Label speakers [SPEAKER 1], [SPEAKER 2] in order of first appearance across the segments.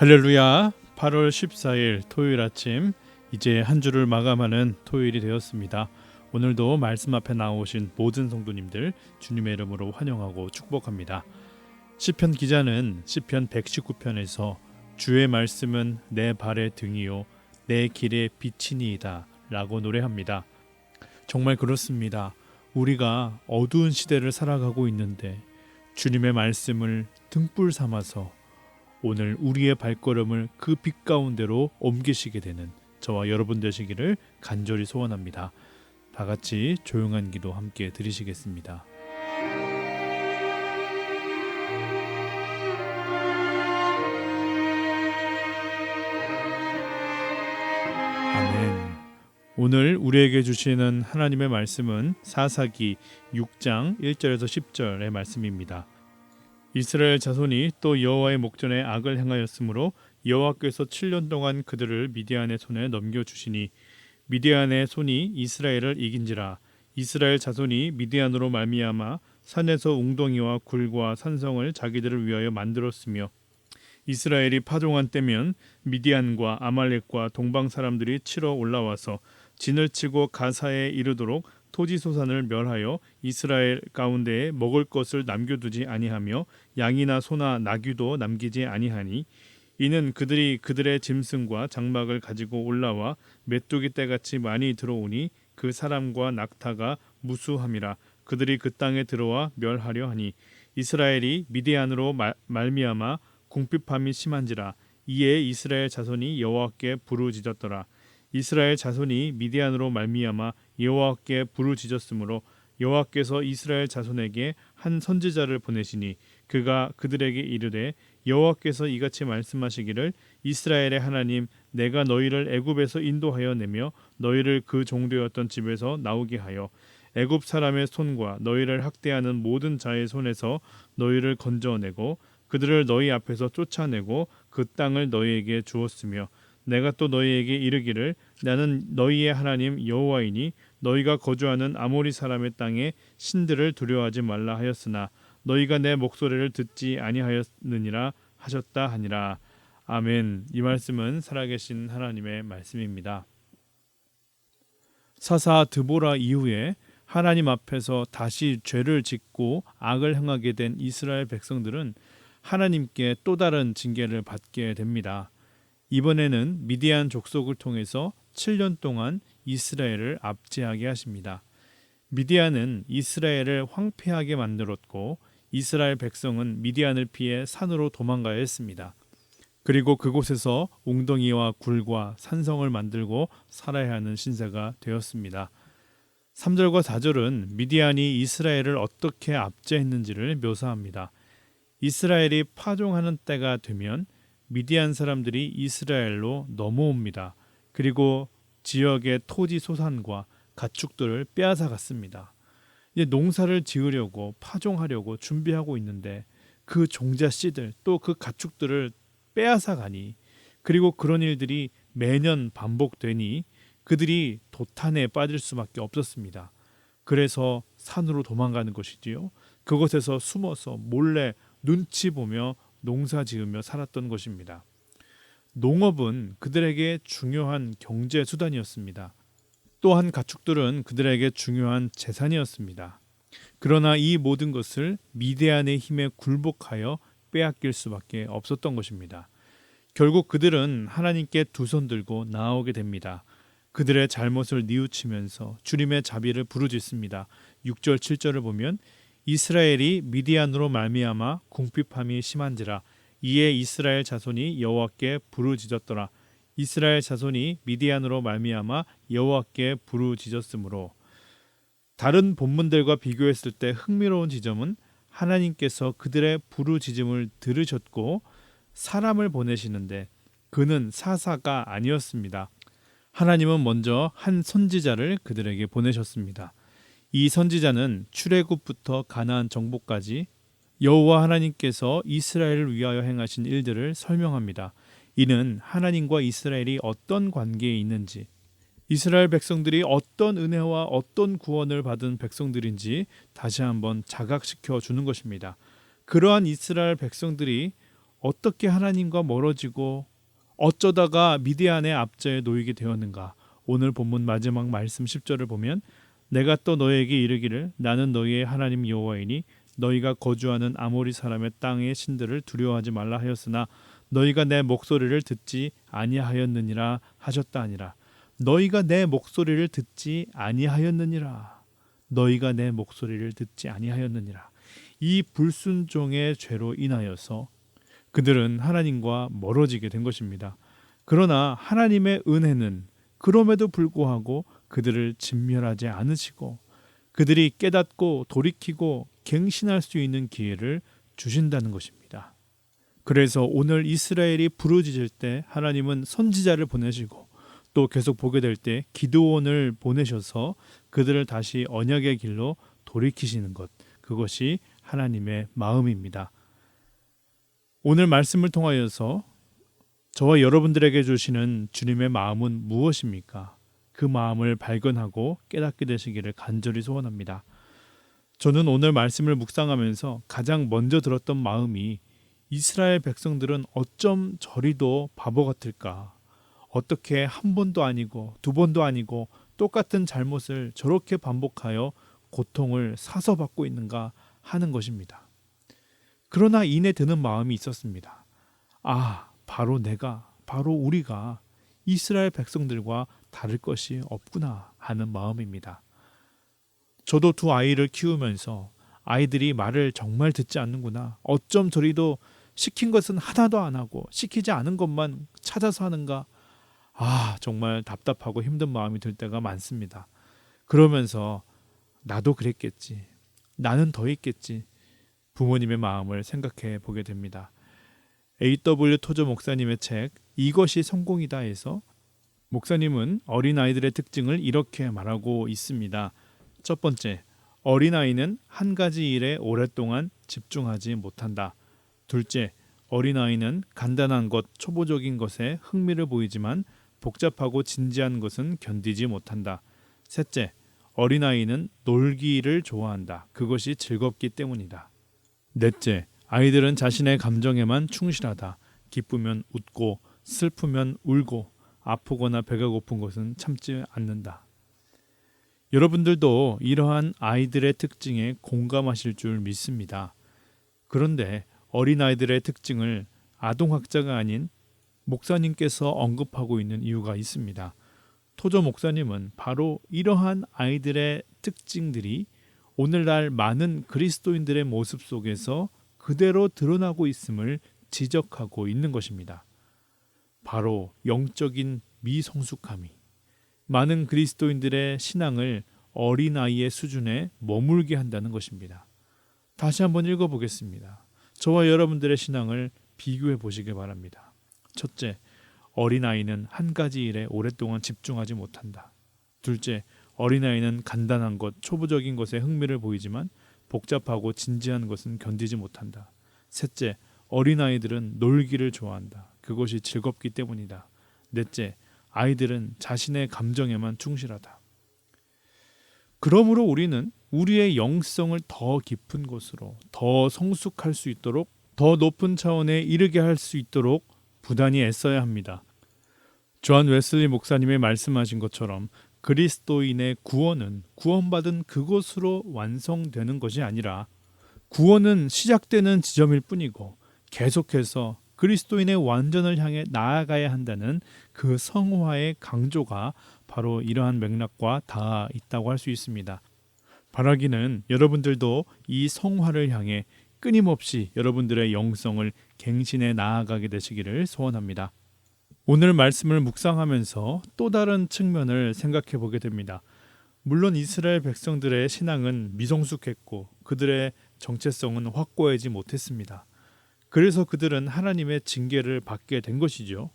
[SPEAKER 1] 할렐루야. 8월 14일 토요일 아침, 이제 한 주를 마감하는 토요일이 되었습니다. 오늘도 말씀 앞에 나오신 모든 성도님들 주님의 이름으로 환영하고 축복합니다. 시편 기자는 시편 119편에서 주의 말씀은 내 발의 등이요 내 길의 빛이니이다 라고 노래합니다. 정말 그렇습니다. 우리가 어두운 시대를 살아가고 있는데 주님의 말씀을 등불 삼아서 오늘 우리의 발걸음을 그 빛 가운데로 옮기시게 되는 저와 여러분 되시기를 간절히 소원합니다. 다 같이 조용한 기도 함께 드리시겠습니다. 아멘. 오늘 우리에게 주시는 하나님의 말씀은 사사기 6장 1절에서 10절의 말씀입니다. 이스라엘 자손이 또 여호와의 목전에 악을 행하였으므로 여호와께서 7년 동안 그들을 미디안의 손에 넘겨주시니 미디안의 손이 이스라엘을 이긴지라. 이스라엘 자손이 미디안으로 말미암아 산에서 웅덩이와 굴과 산성을 자기들을 위하여 만들었으며 이스라엘이 파종한 때면 미디안과 아말렉과 동방 사람들이 치러 올라와서 진을 치고 가사에 이르도록 토지소산을 멸하여 이스라엘 가운데에 먹을 것을 남겨두지 아니하며 양이나 소나 나귀도 남기지 아니하니 이는 그들이 그들의 짐승과 장막을 가지고 올라와 메뚜기 떼같이 많이 들어오니 그 사람과 낙타가 무수함이라. 그들이 그 땅에 들어와 멸하려 하니 이스라엘이 미디안으로 말미암아 궁핍함이 심한지라. 이에 이스라엘 자손이 여호와께 부르짖었더라. 이스라엘 자손이 미디안으로 말미암아 여호와께 부르짖었으므로 여호와께서 이스라엘 자손에게 한 선지자를 보내시니 그가 그들에게 이르되 여호와께서 이같이 말씀하시기를 이스라엘의 하나님 내가 너희를 애굽에서 인도하여 내며 너희를 그 종되었던 집에서 나오게 하여 애굽 사람의 손과 너희를 학대하는 모든 자의 손에서 너희를 건져내고 그들을 너희 앞에서 쫓아내고 그 땅을 너희에게 주었으며 내가 또 너희에게 이르기를 나는 너희의 하나님 여호와이니 너희가 거주하는 아모리 사람의 땅에 신들을 두려워하지 말라 하였으나 너희가 내 목소리를 듣지 아니하였느니라 하셨다 하니라. 아멘. 이 말씀은 살아계신 하나님의 말씀입니다. 사사 드보라 이후에 하나님 앞에서 다시 죄를 짓고 악을 행하게 된 이스라엘 백성들은 하나님께 또 다른 징계를 받게 됩니다. 이번에는 미디안 족속을 통해서 7년 동안 이스라엘을 압제하게 하십니다. 미디안은 이스라엘을 황폐하게 만들었고 이스라엘 백성은 미디안을 피해 산으로 도망가야 했습니다. 그리고 그곳에서 웅덩이와 굴과 산성을 만들고 살아야 하는 신세가 되었습니다. 3절과 4절은 미디안이 이스라엘을 어떻게 압제했는지를 묘사합니다. 이스라엘이 파종하는 때가 되면 미디안 사람들이 이스라엘로 넘어옵니다. 그리고 지역의 토지 소산과 가축들을 빼앗아 갔습니다. 이제 농사를 지으려고 파종하려고 준비하고 있는데 그 종자 씨들 또 그 가축들을 빼앗아 가니 그리고 그런 일들이 매년 반복되니 그들이 도탄에 빠질 수밖에 없었습니다. 그래서 산으로 도망가는 것이지요. 그곳에서 숨어서 몰래 눈치 보며 농사 지으며 살았던 것입니다. 농업은 그들에게 중요한 경제 수단이었습니다. 또한 가축들은 그들에게 중요한 재산이었습니다. 그러나 이 모든 것을 미디안의 힘에 굴복하여 빼앗길 수밖에 없었던 것입니다. 결국 그들은 하나님께 두 손 들고 나아오게 됩니다. 그들의 잘못을 뉘우치면서 주님의 자비를 부르짖습니다. 6절 7절을 보면 이스라엘이 미디안으로 말미암아 궁핍함이 심한지라. 이에 이스라엘 자손이 여호와께 부르짖었더라. 이스라엘 자손이 미디안으로 말미암아 여호와께 부르짖었으므로. 다른 본문들과 비교했을 때 흥미로운 지점은 하나님께서 그들의 부르짖음을 들으셨고 사람을 보내시는데 그는 사사가 아니었습니다. 하나님은 먼저 한 선지자를 그들에게 보내셨습니다. 이 선지자는 출애굽부터 가나안 정복까지 여호와 하나님께서 이스라엘을 위하여 행하신 일들을 설명합니다. 이는 하나님과 이스라엘이 어떤 관계에 있는지, 이스라엘 백성들이 어떤 은혜와 어떤 구원을 받은 백성들인지 다시 한번 자각시켜 주는 것입니다. 그러한 이스라엘 백성들이 어떻게 하나님과 멀어지고 어쩌다가 미디안의 압제에 놓이게 되었는가? 오늘 본문 마지막 말씀 10절을 보면 내가 또 너에게 이르기를 나는 너희의 하나님 여호와이니 너희가 거주하는 아모리 사람의 땅의 신들을 두려워하지 말라 하였으나 너희가 내 목소리를 듣지 아니하였느니라 하셨다 하니라. 너희가 내 목소리를 듣지 아니하였느니라. 너희가 내 목소리를 듣지 아니하였느니라. 이 불순종의 죄로 인하여서 그들은 하나님과 멀어지게 된 것입니다. 그러나 하나님의 은혜는 그럼에도 불구하고 그들을 진멸하지 않으시고 그들이 깨닫고 돌이키고 갱신할 수 있는 기회를 주신다는 것입니다. 그래서 오늘 이스라엘이 부르짖을 때 하나님은 선지자를 보내시고 또 계속 보게 될 때 기드온을 보내셔서 그들을 다시 언약의 길로 돌이키시는 것, 그것이 하나님의 마음입니다. 오늘 말씀을 통하여서 저와 여러분들에게 주시는 주님의 마음은 무엇입니까? 그 마음을 발견하고 깨닫게 되시기를 간절히 소원합니다. 저는 오늘 말씀을 묵상하면서 가장 먼저 들었던 마음이 이스라엘 백성들은 어쩜 저리도 바보 같을까? 어떻게 한 번도 아니고 두 번도 아니고 똑같은 잘못을 저렇게 반복하여 고통을 사서 받고 있는가 하는 것입니다. 그러나 이내 드는 마음이 있었습니다. 바로 우리가 이스라엘 백성들과 다를 것이 없구나 하는 마음입니다. 저도 두 아이를 키우면서 아이들이 말을 정말 듣지 않는구나. 어쩜 저리도 시킨 것은 하나도 안 하고 시키지 않은 것만 찾아서 하는가. 정말 답답하고 힘든 마음이 들 때가 많습니다. 그러면서 나도 그랬겠지. 나는 더 했겠지. 부모님의 마음을 생각해 보게 됩니다. A.W. 토저 목사님의 책 이것이 성공이다에서 목사님은 어린아이들의 특징을 이렇게 말하고 있습니다. 첫 번째, 어린아이는 한 가지 일에 오랫동안 집중하지 못한다. 둘째, 어린아이는 간단한 것, 초보적인 것에 흥미를 보이지만 복잡하고 진지한 것은 견디지 못한다. 셋째, 어린아이는 놀기를 좋아한다. 그것이 즐겁기 때문이다. 넷째, 아이들은 자신의 감정에만 충실하다. 기쁘면 웃고 슬프면 울고 아프거나 배가 고픈 것은 참지 않는다. 여러분들도 이러한 아이들의 특징에 공감하실 줄 믿습니다. 그런데 어린아이들의 특징을 아동학자가 아닌 목사님께서 언급하고 있는 이유가 있습니다. 토저 목사님은 바로 이러한 아이들의 특징들이 오늘날 많은 그리스도인들의 모습 속에서 그대로 드러나고 있음을 지적하고 있는 것입니다. 바로 영적인 미성숙함이 많은 그리스도인들의 신앙을 어린아이의 수준에 머물게 한다는 것입니다. 다시 한번 읽어보겠습니다. 저와 여러분들의 신앙을 비교해 보시기 바랍니다. 첫째, 어린아이는 한 가지 일에 오랫동안 집중하지 못한다. 둘째, 어린아이는 간단한 것, 초보적인 것에 흥미를 보이지만 복잡하고 진지한 것은 견디지 못한다. 셋째, 어린아이들은 놀기를 좋아한다. 그것이 즐겁기 때문이다. 넷째, 아이들은 자신의 감정에만 충실하다. 그러므로 우리는 우리의 영성을 더 깊은 곳으로, 더 성숙할 수 있도록, 더 높은 차원에 이르게 할 수 있도록 부단히 애써야 합니다. 존 웨슬리 목사님의 말씀하신 것처럼 그리스도인의 구원은 구원받은 그곳으로 완성되는 것이 아니라 구원은 시작되는 지점일 뿐이고 계속해서 그리스도인의 완전을 향해 나아가야 한다는 그 성화의 강조가 바로 이러한 맥락과 닿아 있다고 할 수 있습니다. 바라기는 여러분들도 이 성화를 향해 끊임없이 여러분들의 영성을 갱신해 나아가게 되시기를 소원합니다. 오늘 말씀을 묵상하면서 또 다른 측면을 생각해 보게 됩니다. 물론 이스라엘 백성들의 신앙은 미성숙했고 그들의 정체성은 확고하지 못했습니다. 그래서 그들은 하나님의 징계를 받게 된 것이죠.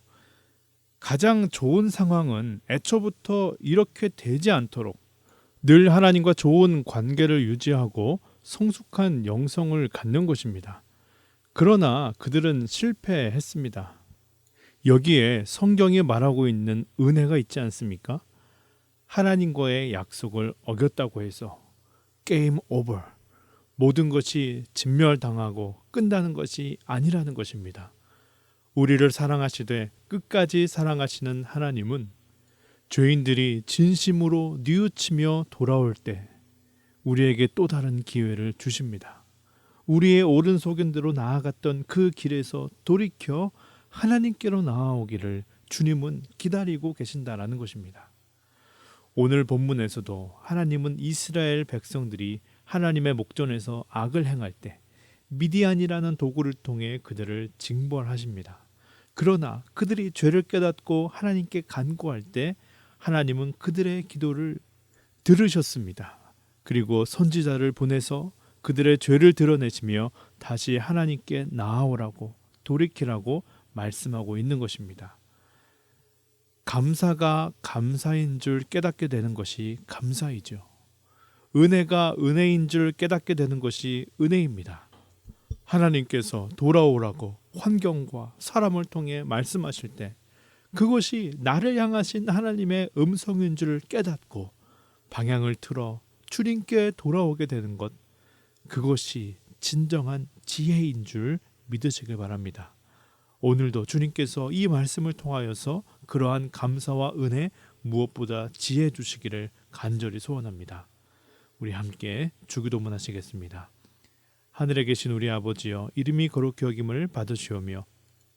[SPEAKER 1] 가장 좋은 상황은 애초부터 이렇게 되지 않도록 늘 하나님과 좋은 관계를 유지하고 성숙한 영성을 갖는 것입니다. 그러나 그들은 실패했습니다. 여기에 성경이 말하고 있는 은혜가 있지 않습니까? 하나님과의 약속을 어겼다고 해서 게임 오버, 모든 것이 진멸당하고 끝나는 것이 아니라는 것입니다. 우리를 사랑하시되 끝까지 사랑하시는 하나님은 죄인들이 진심으로 뉘우치며 돌아올 때 우리에게 또 다른 기회를 주십니다. 우리의 옳은 소견대로 나아갔던 그 길에서 돌이켜 하나님께로 나아오기를 주님은 기다리고 계신다라는 것입니다. 오늘 본문에서도 하나님은 이스라엘 백성들이 하나님의 목전에서 악을 행할 때 미디안이라는 도구를 통해 그들을 징벌하십니다. 그러나 그들이 죄를 깨닫고 하나님께 간구할 때 하나님은 그들의 기도를 들으셨습니다. 그리고 선지자를 보내서 그들의 죄를 드러내시며 다시 하나님께 나아오라고 돌이키라고 말씀하고 있는 것입니다. 감사가 감사인 줄 깨닫게 되는 것이 감사이죠. 은혜가 은혜인 줄 깨닫게 되는 것이 은혜입니다. 하나님께서 돌아오라고 환경과 사람을 통해 말씀하실 때 그것이 나를 향하신 하나님의 음성인 줄 깨닫고 방향을 틀어 주님께 돌아오게 되는 것, 그것이 진정한 지혜인 줄 믿으시길 바랍니다. 오늘도 주님께서 이 말씀을 통하여서 그러한 감사와 은혜, 무엇보다 지혜 주시기를 간절히 소원합니다. 우리 함께 주기도문 하시겠습니다. 하늘에 계신 우리 아버지여, 이름이 거룩히 여김을 받으시오며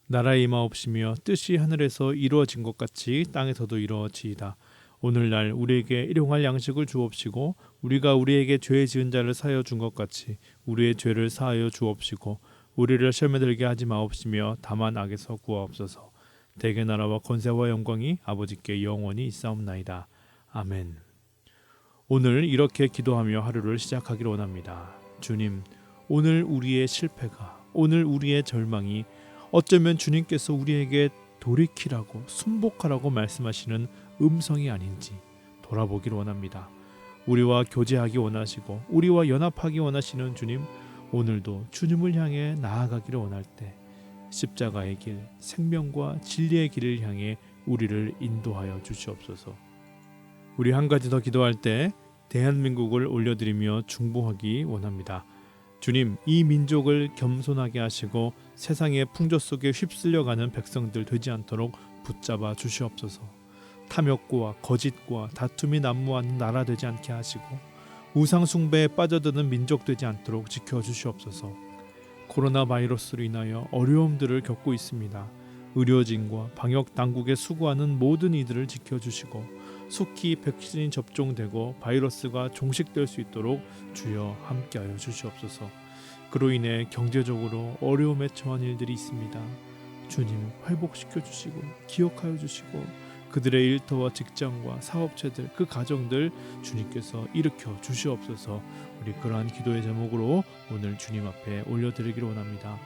[SPEAKER 1] 나라의 임하옵시며 뜻이 하늘에서 이루어진 것 같이 땅에서도 이루어지이다. 오늘날 우리에게 일용할 양식을 주옵시고 우리가 우리에게 죄 지은 자를 사하여 준 것 같이 우리의 죄를 사하여 주옵시고 우리를 시험에 들게 하지 마옵시며 다만 악에서 구하옵소서. 대개 나라와 권세와 영광이 아버지께 영원히 있사옵나이다. 아멘. 오늘 이렇게 기도하며 하루를 시작하기를 원합니다. 주님, 오늘 우리의 실패가, 오늘 우리의 절망이 어쩌면 주님께서 우리에게 돌이키라고 순복하라고 말씀하시는 음성이 아닌지 돌아보기를 원합니다. 우리와 교제하기 원하시고 우리와 연합하기 원하시는 주님, 오늘도 주님을 향해 나아가기를 원할 때 십자가의 길, 생명과 진리의 길을 향해 우리를 인도하여 주시옵소서. 우리 한 가지 더 기도할 때 대한민국을 올려드리며 중보하기 원합니다. 주님, 이 민족을 겸손하게 하시고 세상의 풍조 속에 휩쓸려가는 백성들 되지 않도록 붙잡아 주시옵소서. 탐욕과 거짓과 다툼이 난무하는 나라 되지 않게 하시고 우상 숭배에 빠져드는 민족 되지 않도록 지켜주시옵소서. 코로나 바이러스로 인하여 어려움들을 겪고 있습니다. 의료진과 방역 당국에 수고하는 모든 이들을 지켜주시고 속히 백신이 접종되고 바이러스가 종식될 수 있도록 주여 함께하여 주시옵소서. 그로 인해 경제적으로 어려움에 처한 일들이 있습니다. 주님, 회복시켜 주시고 기억하여 주시고 그들의 일터와 직장과 사업체들, 그 가정들 주님께서 일으켜 주시옵소서. 우리 그러한 기도의 제목으로 오늘 주님 앞에 올려드리기를 원합니다.